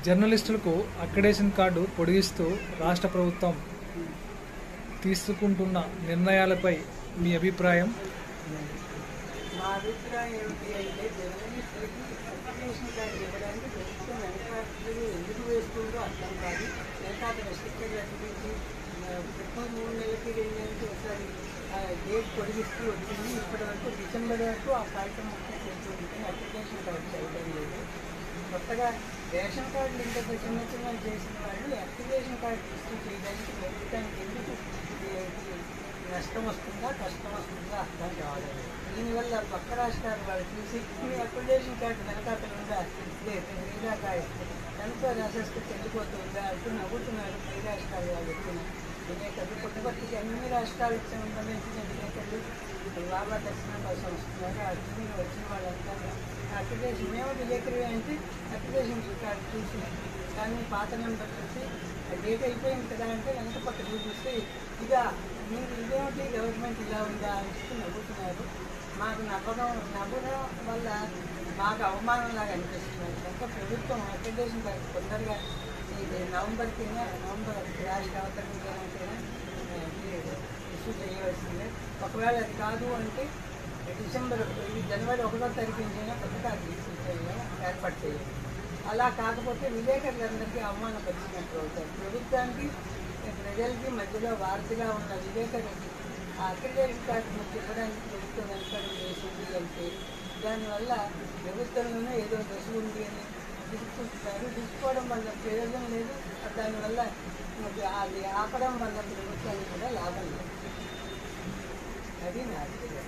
జర్నలిస్టులకు accreditation card పొడిగిస్తూ రాష్ట్ర ప్రభుత్వం తీసుకుంటున్న నిర్ణయాలపై మీ అభిప్రాయం? మా అభిప్రాయం ఏమిటి అంటే జర్నలిస్టులకి అక్రిడేషన్ కార్డు ఇవ్వడానికి ప్రభుత్వం వెనకాతలు ఎందుకు వేస్తుందో అర్థం కాదు. వెనకాతల స్టిక్కర్లు అతికించి ప్రతి 3 నెలలకి 2 నెలలకి ఒకసారి డేట్ పొడిగిస్తూ వచ్చింది. ఇప్పటి వరకు డిసెంబర్ వరకు ఆ కాగితం మొత్తం చేస్తుంది, అప్లికేషన్ కార్డు చేయడం లేదు. కొత్తగా రేషన్ కార్డులు ఇంత చిన్న చిన్నవి చేసిన వాళ్ళు అప్లికేషన్ కార్డు ఇష్యూ చేయడానికి ప్రభుత్వానికి ఎందుకు నష్టం వస్తుందా కష్టం వస్తుందా అర్థం కావాలి. దీనివల్ల పక్క రాష్ట్రాలు వాళ్ళు చూసి మీ అప్లికేషన్ కార్డు వెనకాతలు ఉందా లేదా కనుక రాసేస్తే చెల్లిపోతుందా అంటూ నవ్వుతున్నారు పై రాష్ట్రాలు వాళ్ళు వచ్చిన విలేకరులు. పుట్టపర్తికి అన్ని రాష్ట్రాలకు సంబంధించిన విలేకరులు బాబా దర్శనం కోసం వస్తున్నారు. అర్జునులు వచ్చిన వాళ్ళంతా అప్లికేషన్ మేము విలేకరి అంటే అప్లికేషన్ కార్డు చూసి కానీ పాత నెంబర్ చూసి డేట్ అయిపోయింది కదా అంటే వెనక పక్క చూపిస్తే ఇక మీరు ఇదేమిటి గవర్నమెంట్ ఇలా ఉందా అని నవ్వుతున్నారు. మాకు నవ్వడం వల్ల మాకు అవమానంలాగా అనిపిస్తున్నారు. కనుక ప్రభుత్వం అప్లికేషన్ కార్డు తొందరగా ఇది నవంబర్ రాష్ట్ర అవతరణకైనా ఇష్యూ చేయవలసిందే. ఒకవేళ అది కాదు అంటే జనవరి 1వ తారీఖునైనా కొత్త కార్డు ఇష్యూ చేయాలి, ఏర్పాటు చేయాలి. అలా కాకపోతే విలేకరులందరికీ అవమానపరిచినట్టు అవుతారు. ప్రభుత్వానికి ప్రజలకి మధ్యలో వారధిగా ఉన్న విలేకరులకి ఆ అక్రిడేషన్ కార్డు మీకు ఇవ్వడానికి ప్రభుత్వం వెనకడం చేసింది అంటే దానివల్ల ప్రభుత్వంలోనే ఏదో దశ ఉంది అని తీసుకుంటున్నారు. తీసుకోవడం వల్ల ప్రయోజనం లేదు, దానివల్ల అది ఆపడం వల్ల ప్రభుత్వానికి కూడా లాభం లేదు. అది నా అభిప్రాయం.